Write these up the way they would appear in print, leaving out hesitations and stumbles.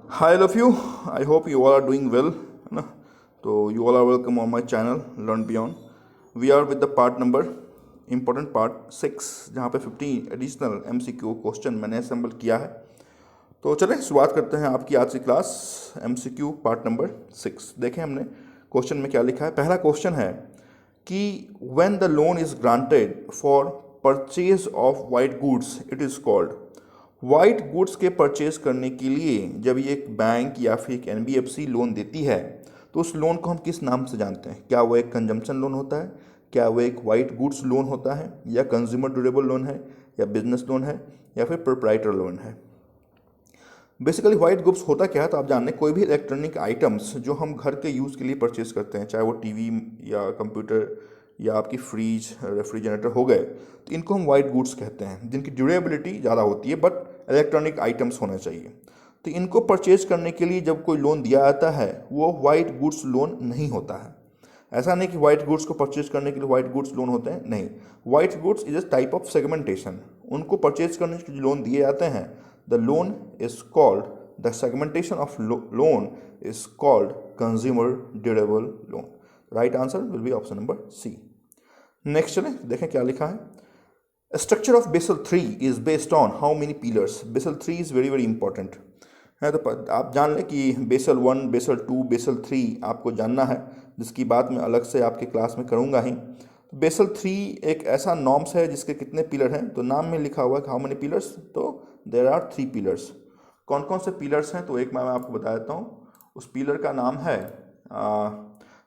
Hi, all of you. I hope you all are doing well. है ना? तो you all are welcome on my channel Learn Beyond. We are with the part number important part 6 जहाँ पे 50 additional MCQ question मैंने assemble किया है। तो चलें शुरुआत करते हैं आपकी आज की क्लास MCQ पार्ट नंबर 6। देखें हमने क्वेश्चन में क्या लिखा है। पहला क्वेश्चन है कि when the loan is granted for purchase of white goods it is called। White goods के परचेज करने के लिए जब ये एक बैंक या फिर एक एनबीएफसी लोन देती है तो उस लोन को हम किस नाम से जानते हैं? क्या वो एक कंजम्पशन लोन होता है, क्या वो एक वाइट गुड्स लोन होता है, या कंज्यूमर ड्यूरेबल लोन है, या बिजनेस लोन है, या फिर प्रोप्राइटर लोन है? बेसिकली वाइट गुड्स होता क्या है तो आप जानते हैं कोई भी इलेक्ट्रॉनिक आइटम्स जो हम घर के यूज़ के लिए परचेज करते हैं, चाहे वो टीवी या कंप्यूटर या आपकी फ्रीज रेफ्रिजरेटर हो गए, तो इनको हम वाइट गुड्स कहते हैं जिनकी ड्यूरेबिलिटी ज़्यादा होती है बट इलेक्ट्रॉनिक आइटम्स होना चाहिए। तो इनको परचेज करने के लिए जब कोई लोन दिया जाता है वो वाइट गुड्स लोन नहीं होता है। ऐसा नहीं कि वाइट गुड्स को परचेज करने के लिए वाइट गुड्स लोन होते हैं, नहीं। White goods is a type of segmentation. उनको परचेज करने के लिए लोन दिए जाते हैं, the loan is called, the segmentation of loan is called consumer durable loan. Right answer will be option number C. Next चलें देखें क्या लिखा है। Structure of Basel 3 is based on how many pillars. Basel 3 is very very important है, तो आप जान लें कि बेसल 1, बेसल 2, बेसल 3 आपको जानना है, जिसकी बात मैं अलग से आपके क्लास में करूंगा ही। तो बेसल 3 एक ऐसा नॉर्म्स है जिसके कितने पिलर हैं, तो नाम में लिखा हुआ है हाउ मेनी पिलर्स, तो देयर आर 3 पिलर्स। कौन कौन से पिलर्स हैं तो एक मैं आपको बता देता हूँ। उस पिलर का नाम है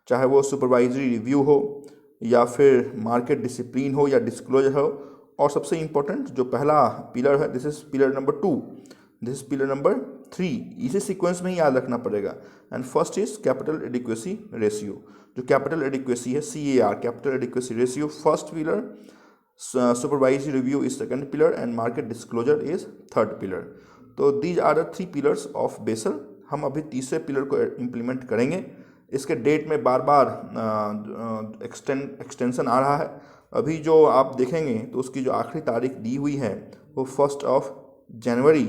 चाहे वो सुपरवाइजरी रिव्यू हो या फिर मार्केट डिसिप्लिन हो या डिस्क्लोजर हो, और सबसे इंपॉर्टेंट जो पहला पिलर है, this is pillar number 2, this is pillar number 3। इसी सीक्वेंस में ही याद रखना पड़ेगा। And first is capital adequacy ratio. जो कैपिटल एडिक्वेसी है CAR, capital adequacy ratio, first pillar. Supervisory review is second pillar and market disclosure is third pillar. तो these are the 3 pillars of Basel. हम अभी तीसरे pillar को implement करेंगे। इसके date में बार बार एक्सटेंशन आ रहा है। अभी जो आप देखेंगे तो उसकी जो आखिरी तारीख दी हुई है वो 1 जनवरी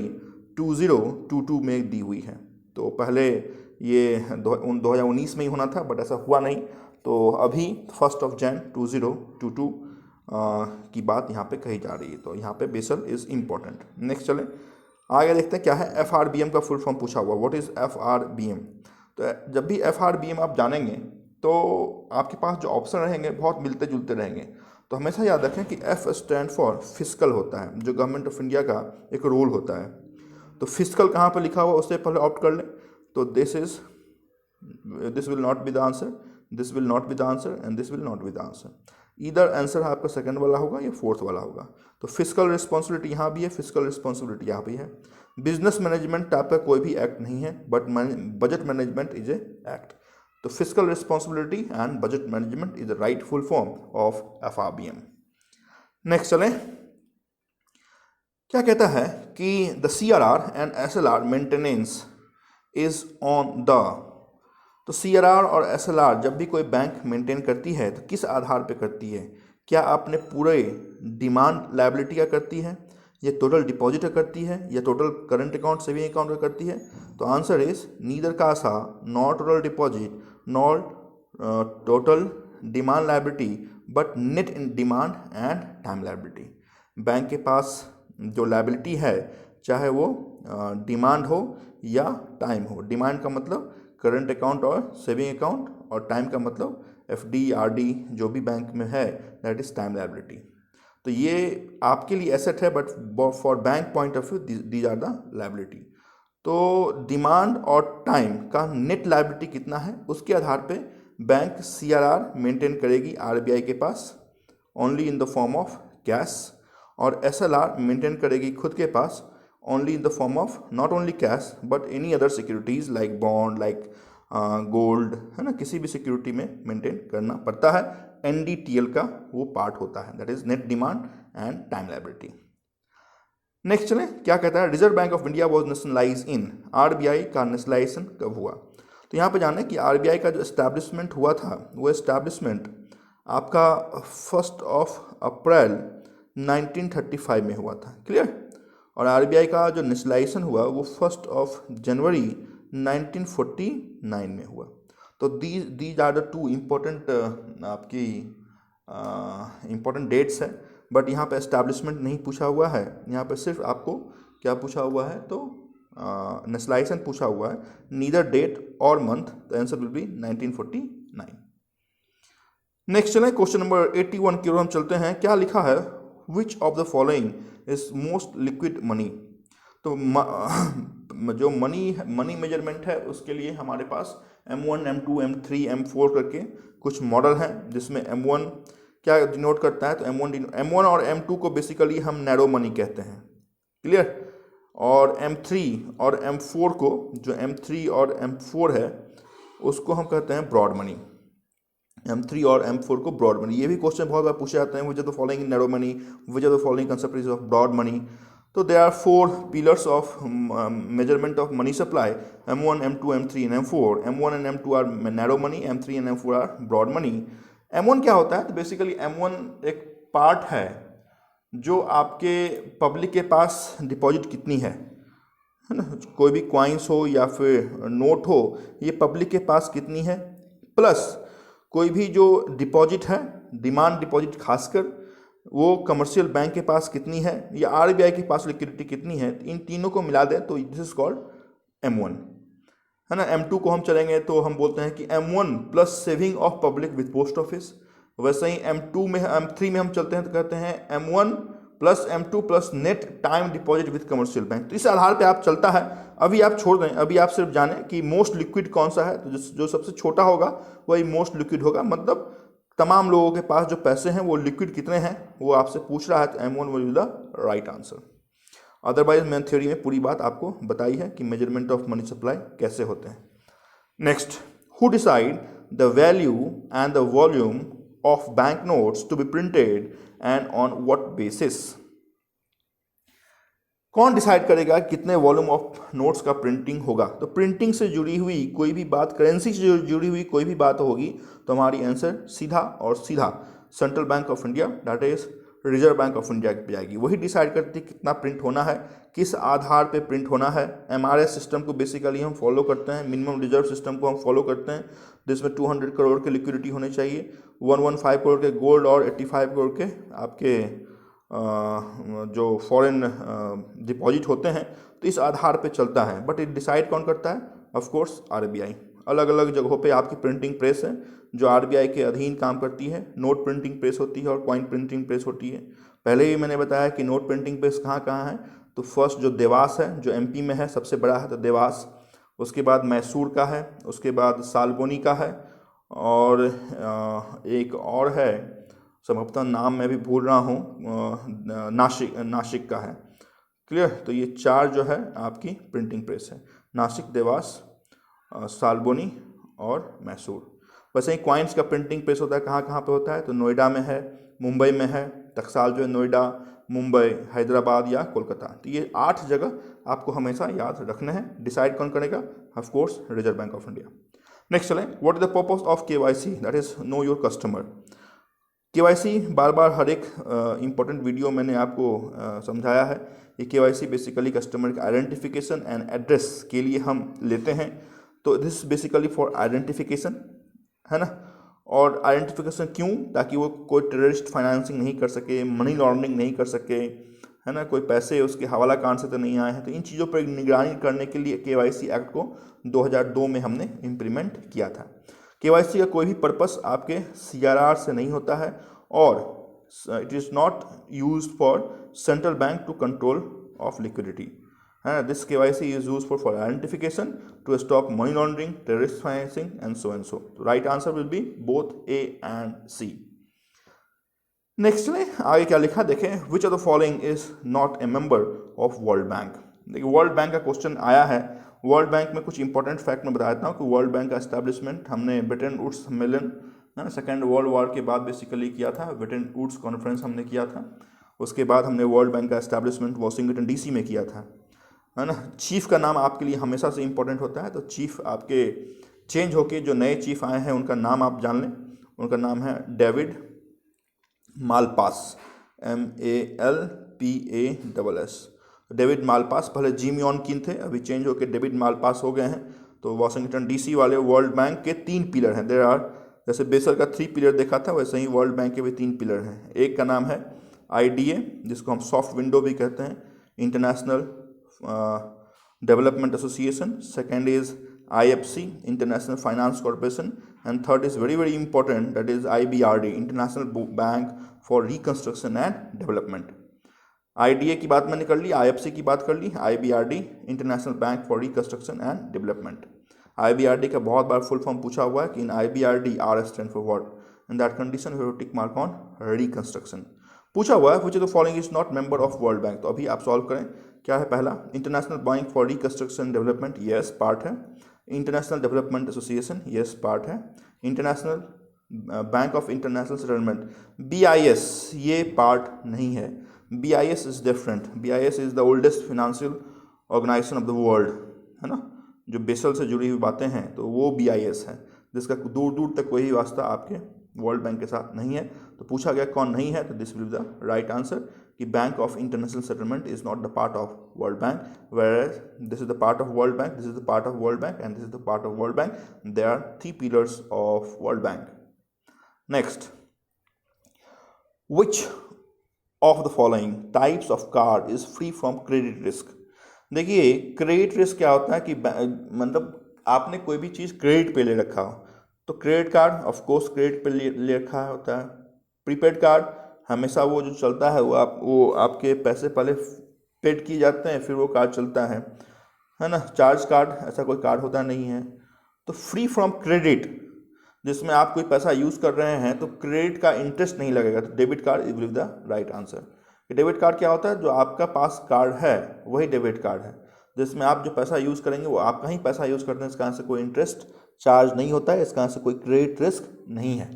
2022 में दी हुई है। तो पहले ये 2019 में ही होना था बट ऐसा हुआ नहीं, तो अभी 1 जनवरी 2022 की बात यहाँ पे कही जा रही है। तो यहाँ पे बेसल इज़ इम्पॉर्टेंट। नेक्स्ट चलें आगे देखते हैं क्या है। FRBM का फुल फॉर्म पूछा हुआ, व्हाट इज़ FRBM। तो जब भी FRBM आप जानेंगे तो आपके पास जो ऑप्शन रहेंगे बहुत मिलते जुलते रहेंगे। तो हमेशा याद रखें कि F स्टैंड फॉर फिस्कल होता है, जो गवर्नमेंट ऑफ इंडिया का एक रोल होता है। तो फिस्कल कहाँ पर लिखा हुआ उससे पहले ऑप्ट कर लें। तो this will not be the answer, this will not be the answer and this will not be the answer. इधर आंसर आपका सेकंड वाला होगा या फोर्थ वाला होगा। तो फिस्कल रिस्पॉन्सिबिलिटी यहाँ भी है, फिस्कल रिस्पॉन्सिबिलिटी यहाँ भी है। बिजनेस मैनेजमेंट टाइप का कोई भी एक्ट नहीं है but budget management is a act. तो fiscal responsibility and budget management is the right full form of FRBM। Next चलें क्या कहता है कि the CRR and SLR maintenance is on the. तो CRR और SLR जब भी कोई बैंक मेंटेन करती है तो किस आधार पे करती है? क्या आपने पूरे डिमांड लायबिलिटी का करती है, या टोटल डिपॉजिट का करती है, या total current account saving account का करती है? तो answer is neither CASA not total deposit not total demand liability but net in demand and time liability. Bank के पास जो लायबिलिटी है चाहे वो डिमांड हो या टाइम हो। डिमांड का मतलब करंट अकाउंट और सेविंग अकाउंट, और टाइम का मतलब FD RD जो भी बैंक में है, दैट इज टाइम लायबिलिटी। तो ये आपके लिए एसेट है but for bank point of view these are the liability. तो डिमांड और टाइम का नेट लायबिलिटी कितना है उसके आधार पे बैंक CRR मेंटेन करेगी RBI के पास only in the form of cash, और SLR मेंटेन करेगी खुद के पास only in the form of not only cash but any other securities like bond, like gold, है ना, किसी भी सिक्योरिटी में मेंटेन करना पड़ता है। NDTL का वो पार्ट होता है, that is net demand and time liability. Next चलें क्या कहता है। Reserve Bank of India was nationalise in. RBI का नेशनलाइजेशन कब हुआ? तो यहाँ पे जाने कि RBI का जो एस्टैब्लिशमेंट हुआ था वो एस्टैब्लिशमेंट आपका 1 अप्रैल 1935 में हुआ था। क्लियर? और आरबीआई का जो नेशनलाइजेशन हुआ वो 1 जनवरी 1949 में हुआ। तो these are the two important आपकी इम्पोर्टेंट डेट्स है। बट यहाँ पे एस्टैब्लिशमेंट नहीं पूछा हुआ है, यहाँ पे सिर्फ आपको क्या पूछा हुआ है, तो नेशनलाइजेशन पूछा हुआ है, नीदर डेट और month. The answer will B 1949। Next चलें क्वेश्चन नंबर 81 की ओर हम चलते हैं। क्या लिखा है, विच of the following is most liquid money. तो जो मनी मेजरमेंट है उसके लिए हमारे पास M1, M2, M3, M4 करके कुछ मॉडल हैं, जिसमें M1 क्या डिनोट करता है, तो M1 और M2 को बेसिकली हम नैरो मनी कहते हैं, क्लियर। और M3 और M4 को, जो M3 और M4 है उसको हम कहते हैं ब्रॉड मनी। M3 और M4 को ब्रॉड मनी। ये भी क्वेश्चन बहुत बार पूछे जाते हैं, which are the following narrow money, which are the following concept of broad money. तो there are 4 pillars of measurement of money supply, M1, M2, M3 and M4। M1 and M2 are narrow money, M3 and M4 are broad money. M1 क्या होता है, तो basically M1 एक part है जो आपके public के पास डिपॉजिट कितनी है ना, कोई भी क्वाइंस हो या फिर नोट हो, ये पब्लिक के पास कितनी है, प्लस कोई भी जो डिपॉजिट है, डिमांड डिपॉजिट खासकर, वो कमर्शियल बैंक के पास कितनी है या आरबीआई के पास लिक्विडिटी कितनी है, इन तीनों को मिला दें तो दिस इज कॉल्ड M1, है ना। M2 को हम चलेंगे तो हम बोलते हैं कि M1 plus saving of public with post office. वैसे ही M3 में हम चलते हैं तो कहते हैं M1 plus M2 plus net time deposit with commercial bank. तो इस आधार पे आप चलता है। अभी आप छोड़ दें, अभी आप सिर्फ जानें कि मोस्ट लिक्विड कौन सा है, तो जो सबसे छोटा होगा वही मोस्ट लिक्विड होगा। मतलब तमाम लोगों के पास जो पैसे हैं वो लिक्विड कितने हैं वो आपसे पूछ रहा है, तो M1 will be the right answer. Otherwise मैंने थ्योरी में पूरी बात आपको बताई है कि मेजरमेंट ऑफ मनी सप्लाई कैसे होते हैं। Next, who decide the value and the volume of bank notes to be printed and on what basis. कौन डिसाइड करेगा कितने वॉल्यूम ऑफ नोट्स का प्रिंटिंग होगा। तो प्रिंटिंग से जुड़ी हुई कोई भी बात, करेंसी से जुड़ी हुई कोई भी बात होगी तो हमारी आंसर सीधा और सीधा central bank of India, that is reserve Bank of India पे जाएगी। वही डिसाइड करती है कितना प्रिंट होना है, किस आधार पे प्रिंट होना है। MRS सिस्टम को बेसिकली हम फॉलो करते हैं, मिनिमम रिजर्व सिस्टम को हम फॉलो करते हैं, जिसमें 200 करोड़ की लिक्विडिटी होनी चाहिए, 115 करोड़ के गोल्ड और 85 करोड़ के आपके जो फॉरेन डिपॉजिट होते हैं। तो इस आधार पे चलता है। बट ये डिसाइड कौन करता है, ऑफ कोर्स आरबीआई। अलग अलग जगहों पे आपकी प्रिंटिंग प्रेस है जो आरबीआई के अधीन काम करती है। नोट प्रिंटिंग प्रेस होती है और कॉइन प्रिंटिंग प्रेस होती है। पहले ही मैंने बताया कि नोट प्रिंटिंग प्रेस कहाँ कहाँ है। तो फर्स्ट जो देवास है, जो MP में है, सबसे बड़ा है तो देवास। उसके बाद मैसूर का है, उसके बाद सालबोनी का है, और एक और है, संभवतः नाम मैं भी भूल रहा हूँ, नासिक का है, क्लियर। तो ये 4 जो है आपकी प्रिंटिंग प्रेस है, नासिक, देवास, सालबोनी और मैसूर। वैसे ही क्वाइंस का प्रिंटिंग प्रेस होता है, कहाँ कहाँ पे होता है, तो नोएडा में है, मुंबई में है, टकसाल जो है नोएडा, मुंबई, हैदराबाद या कोलकाता। तो ये 8 जगह आपको हमेशा याद रखना है। डिसाइड कौन करेगा, of course Reserve Bank of India. Next चलें, what is the purpose of KYC, that is know your customer. KYC बार बार हर एक इम्पोर्टेंट वीडियो मैंने आपको समझाया है। ये KYC बेसिकली कस्टमर के आइडेंटिफिकेशन एंड एड्रेस के लिए हम लेते हैं। तो दिस बेसिकली फॉर आइडेंटिफिकेशन, है ना। और आइडेंटिफिकेशन क्यों, ताकि वो कोई टेररिस्ट फाइनेंसिंग नहीं कर सके, मनी लॉन्ड्रिंग नहीं कर सके, है ना, कोई पैसे उसके हवाला कांड से तो नहीं आए हैं। तो इन चीज़ों पर निगरानी करने के लिए KYC एक्ट को 2002 में हमने इम्प्लीमेंट किया था। KYC का कोई भी पर्पस आपके CRR से नहीं होता है, और it is not use for central bank to control of liquidity, है ना। This KYC is use for identification to stop money laundering, terrorist financing and so and so. Right answer will be both A and C। Next में आगे क्या लिखा देखें, which of the following is not a member of World Bank. देखिए World Bank का question आया है। World bank में कुछ इंपॉर्टेंट फैक्ट मैं बता देता हूँ कि वर्ल्ड बैंक का एस्टैब्लिशमेंट हमने ब्रिटेन वुड्स सम्मेलन, है ना, सेकेंड वर्ल्ड वॉर के बाद बेसिकली किया था। ब्रिटेन वुड्स कॉन्फ्रेंस हमने किया था। उसके बाद हमने वर्ल्ड बैंक का एस्टैब्लिशमेंट वाशिंगटन DC में किया था, है ना। चीफ का नाम आपके लिए हमेशा से इंपॉर्टेंट होता है। तो चीफ आपके चेंज होके जो नए चीफ आए हैं उनका नाम आप जान लें। उनका नाम है David Malpass, MALPAS। David Malpass, पहले जिम यॉन किन थे, अभी चेंज होकर डेविड मालपास हो गए हैं। तो वाशिंगटन डीसी वाले वर्ल्ड बैंक के 3 पिलर हैं। देयर आर, जैसे बेसल का 3 पिलर देखा था, वैसे ही वर्ल्ड बैंक के भी 3 पिलर हैं। एक का नाम है IDA, जिसको हम सॉफ्ट विंडो भी कहते हैं, international Development association. Second is IFC, international finance corporation. And third is very very important, that is IBRD, international Bank for reconstruction and development. IDA की बात मैंने कर ली, IFC की बात कर ली, IBRD, international Bank for reconstruction and development. IBRD का बहुत बार full form पूछा हुआ है कि in IBRD R stand for what, in that condition we have to tick mark on reconstruction. पूछा हुआ है which of the following is not member of World Bank. तो अभी आप सॉल्व करें, क्या है पहला, International Bank for Reconstruction Development, yes part है। International Development Association, yes part है। International Bank of International Settlement, BIS, ये पार्ट नहीं है। BIS is different, BIS is the oldest financial organisation of the world, है ना, जो basal से जुड़ी हुई बातें हैं, तो वो BIS है, जिसका दूर दूर तक कोई वास्ता आपके वर्ल्ड बैंक के साथ नहीं है। तो पूछा गया कौन नहीं है, तो this will be the right answer कि Bank of International Settlement is not the part of World Bank, where this is the part of World Bank, this is the part of World Bank and this is the part of World Bank. There are 3 pillars of World Bank. Next, which of the following types of card is free from credit risk। देखिए credit risk क्या होता है कि मतलब आपने कोई भी चीज़ credit पे ले रखा हो, तो credit card of course credit पे ले रखा होता है। प्रीपेड कार्ड हमेशा वो जो चलता है वो आपके पैसे पहले पेड किए जाते हैं, फिर वो कार्ड चलता है ना। चार्ज कार्ड ऐसा कोई कार्ड होता नहीं है। तो फ्री फ्रॉम क्रेडिट, जिसमें आप कोई पैसा यूज़ कर रहे हैं तो क्रेडिट का इंटरेस्ट नहीं लगेगा, तो debit card is will the right answer. Debit card क्या होता है, जो आपका पास कार्ड है वही डेबिट कार्ड है, जिसमें आप जो पैसा यूज़ करेंगे वो आपका ही पैसा यूज़ करते हैं, इसका यहाँ से कोई इंटरेस्ट चार्ज नहीं होता है, इसका यहाँ से कोई क्रेडिट रिस्क नहीं है।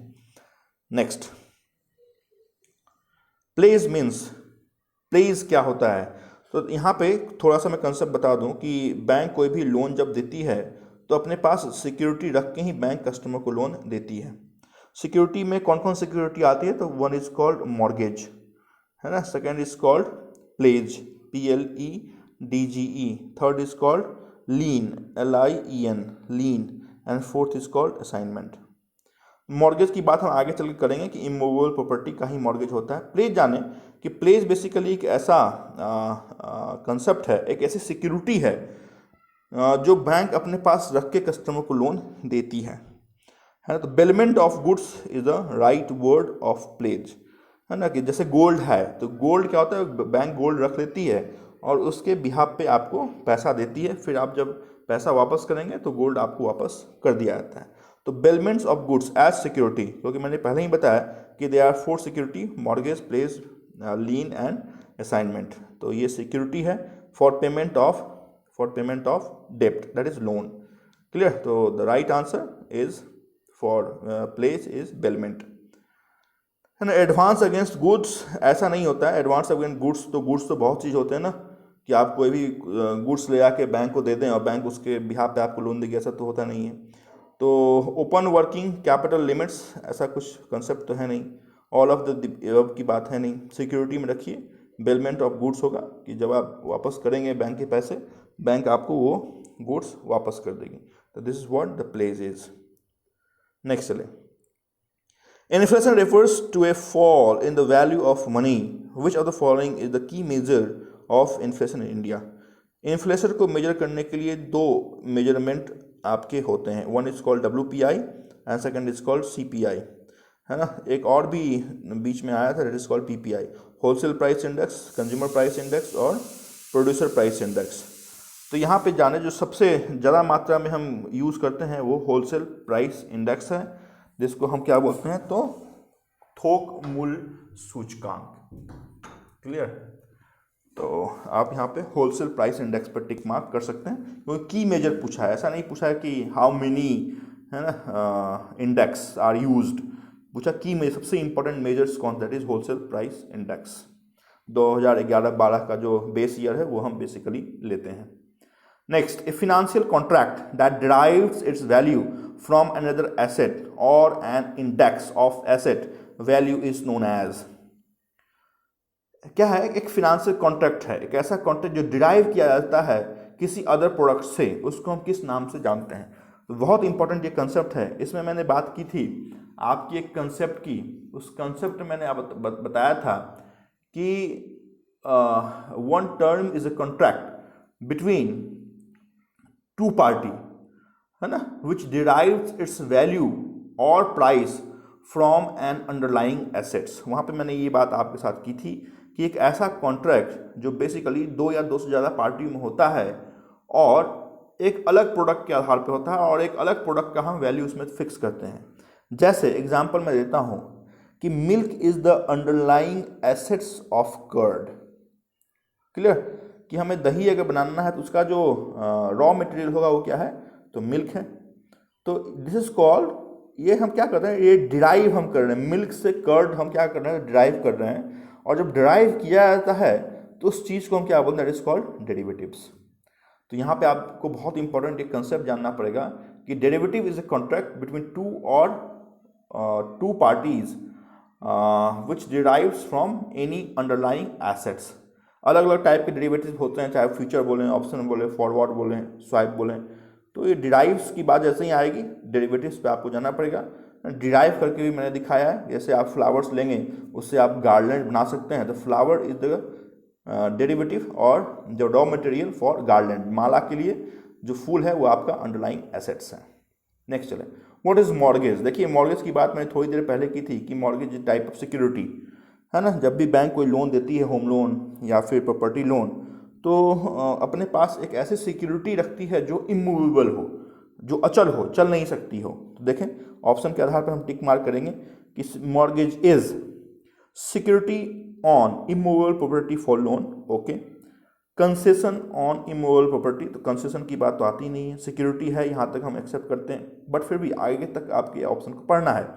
नेक्स्ट, प्लेज मीन्स, प्लेज क्या होता है, तो यहाँ पे थोड़ा सा मैं कंसेप्ट बता दूँ कि बैंक कोई भी लोन जब देती है तो अपने पास सिक्योरिटी रख के ही बैंक कस्टमर को लोन देती है। सिक्योरिटी में कौन कौन सिक्योरिटी आती है, तो वन इज कॉल्ड मॉर्गेज, है ना, second is called pledge, PLEDGE, third is called lien, LIEN, lien, and fourth is called assignment. Mortgage की बात हम आगे चल के करेंगे कि इमूवेबल प्रॉपर्टी का ही मॉर्गेज होता है। प्लेज जाने कि प्लेज बेसिकली एक ऐसा कंसेप्ट है, एक ऐसी सिक्योरिटी है जो बैंक अपने पास रख के कस्टमर को लोन देती है ना। तो bailment of goods is the right word of pledge, है ना, कि जैसे गोल्ड है तो गोल्ड क्या होता है, बैंक गोल्ड रख लेती है और उसके बिहाफ पे आपको पैसा देती है, फिर आप जब पैसा वापस करेंगे तो गोल्ड आपको वापस कर दिया जाता है। तो bailments of goods as security, क्योंकि मैंने पहले ही बताया कि they are 4 security, mortgage, pledge, lien and assignment. तो ये सिक्योरिटी है फॉर पेमेंट ऑफ डेप्ट, दैट इज लोन। क्लियर, तो the right answer is for pledge is bailment, है ना। एडवांस अगेंस्ट गुड्स ऐसा नहीं होता है, एडवांस अगेंस्ट गुड्स तो बहुत चीज़ होते हैं ना, कि आप कोई भी गुड्स ले आके बैंक को दे दें और बैंक उसके बिहाफ पे आपको लोन देगी, ऐसा तो होता नहीं है। तो ओपन वर्किंग कैपिटल लिमिट्स ऐसा कुछ कंसेप्ट तो है नहीं, ऑल ऑफ द की बात है नहीं। सिक्योरिटी में रखिए, बेलमेंट ऑफ गुड्स होगा कि जब आप वापस करेंगे बैंक के पैसे, बैंक आपको वो गुड्स वापस कर देगी। तो this is what the pledge is. Next चले, inflation refers to a fall in the value of money, which of the following is the key measure of inflation in India. Inflation को measure करने के लिए 2 measurement आपके होते हैं, one is called WPI and second is called CPI, है ना। एक और भी बीच में आया था, that is called PPI, wholesale price index, consumer price index और प्रोड्यूसर प्राइस इंडेक्स। तो यहाँ पे जाने जो सबसे ज़्यादा मात्रा में हम यूज़ करते हैं वो होलसेल प्राइस इंडेक्स है, जिसको हम क्या बोलते हैं, तो थोक मूल्य सूचकांक। क्लियर, तो आप यहाँ पे होलसेल प्राइस इंडेक्स पर टिक मार्क कर सकते हैं, क्योंकि की मेजर पूछा है, ऐसा नहीं पूछा है कि हाउ मेनी, है ना, इंडेक्स आर यूज्ड, पूछा की मेजर, सबसे इंपॉर्टेंट मेजर्स कौन, that is wholesale price index. 2011-12 का जो बेस ईयर है वो हम बेसिकली लेते हैं। Next, a financial contract that derives its value from another asset और an index of asset value is known as. क्या है, एक फिनेंशियल कॉन्ट्रैक्ट है, एक ऐसा कॉन्ट्रैक्ट जो डिराइव किया जाता है किसी अदर प्रोडक्ट से, उसको हम किस नाम से जानते हैं। तो बहुत इंपॉर्टेंट ये कंसेप्ट है। इसमें मैंने बात की थी आपकी एक कंसेप्ट की, उस कंसेप्ट में मैंने बताया था कि one term is a contract between two party, है ना, विच डिराइव्स इट्स वैल्यू और price from N underlying assets. वहाँ पे मैंने ये बात आपके साथ की थी कि एक ऐसा कॉन्ट्रैक्ट जो बेसिकली दो या दो से ज़्यादा पार्टी में होता है और एक अलग प्रोडक्ट के आधार पे होता है और एक अलग प्रोडक्ट का हम वैल्यू उसमें फिक्स करते हैं। जैसे एग्जांपल मैं देता हूँ कि milk is the underlying assets of curd. Clear, कि हमें दही अगर बनाना है तो उसका जो रॉ मटेरियल होगा वो क्या है, तो मिल्क है। तो दिस इज कॉल्ड, ये हम क्या कर रहे हैं, ये डिराइव हम कर रहे हैं, मिल्क से कर्ड हम क्या कर रहे हैं, डिराइव कर रहे हैं। और जब डिराइव किया जाता है तो उस चीज़ को हम क्या बोलते हैं, दैट इज कॉल्ड डेरिवेटिव्स। तो यहाँ पे आपको बहुत इंपॉर्टेंट एक कंसेप्ट जानना पड़ेगा कि derivative is a contract between two parties which derives from any underlying assets. अलग अलग टाइप के डेरिवेटिव होते हैं, चाहे फ्यूचर बोलें, ऑप्शन बोलें, फॉरवर्ड बोलें, स्वाइप बोलें। तो ये डिराइव्स की बात जैसे ही आएगी, डेरिवेटिव्स पे आपको जाना पड़ेगा। डिराइव करके भी मैंने दिखाया है, जैसे आप फ्लावर्स लेंगे उससे आप गार्लैंड बना सकते हैं। तो फ्लावर इज द डेरिवेटिव और जो रॉ मटेरियल फॉर गार्लैंड, माला के लिए जो फूल है वो आपका अंडरलाइंग एसेट्स है। नेक्स्ट चले, व्हाट इज मॉर्गेज। देखिए मॉर्गेज की बात मैंने थोड़ी देर पहले की थी कि mortgage is type of security, है ना। जब भी बैंक कोई लोन देती है, होम लोन या फिर प्रॉपर्टी लोन, तो अपने पास एक ऐसी सिक्योरिटी रखती है जो इमूवेबल हो, जो अचल हो, चल नहीं सकती हो। तो देखें ऑप्शन के आधार पर हम टिक मार्क करेंगे कि mortgage is security on immovable property for loan, okay. Concession on immovable property, तो कंसेशन की बात तो आती नहीं है, सिक्योरिटी है, यहाँ तक हम एक्सेप्ट करते हैं, बट फिर भी आगे तक आपके ऑप्शन को पढ़ना है।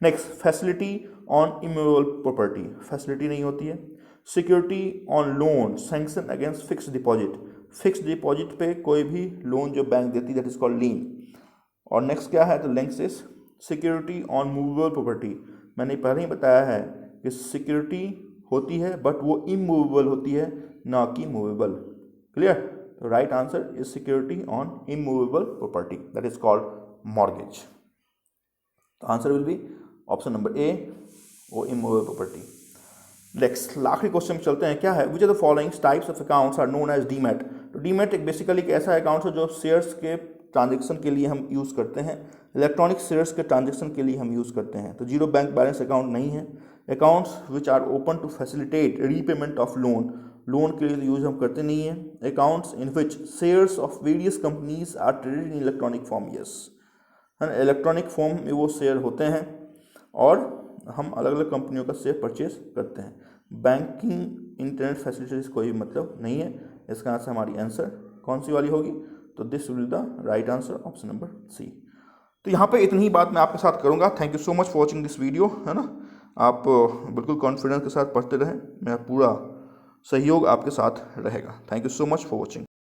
Next, facility on immovable property, facility नहीं होती है। Security on loan, sanction against fix deposit, fix deposit पे कोई भी लोन जो बैंक देती है दैट इज कॉल्ड लीन। और नेक्स्ट क्या है, तो next is security on movable property. मैंने पहले ही बताया है कि सिक्योरिटी होती है बट वो इमूवेबल होती है, ना कि मूवेबल। क्लियर, तो right answer is security on immovable property, that is called mortgage. तो answer will be option number A, वो इमूवेबल प्रॉपर्टी। नेक्स्ट आखिरी क्वेश्चन में चलते हैं, क्या है, which are the following types of accounts are known as demat. तो demat एक बेसिकली एक ऐसा अकाउंट है जो शेयर्स के ट्रांजेक्शन के लिए हम यूज़ करते हैं, इलेक्ट्रॉनिक शेयर्स के ट्रांजेक्शन के लिए हम यूज़ करते हैं। तो जीरो बैंक बैलेंस अकाउंट नहीं है। Accounts which are open to facilitate repayment of loan, loan के लिए यूज़ हम करते नहीं हैं। Accounts in which shares of various companies are traded in electronic form, yes, है ना, इलेक्ट्रॉनिक फॉर्म में वो शेयर होते हैं और हम अलग अलग कंपनियों का शेयर परचेज करते हैं। बैंकिंग इंटरनेट फैसिलिटीज कोई मतलब नहीं है। इसका आंसर हमारी आंसर कौन सी वाली होगी, तो this will the right answer option number C. तो यहाँ पे इतनी ही बात मैं आपके साथ करूँगा। Thank you so much for watching this video, है ना। आप बिल्कुल कॉन्फिडेंस के साथ पढ़ते रहें, मेरा पूरा सहयोग आपके साथ रहेगा। Thank you so much for watching.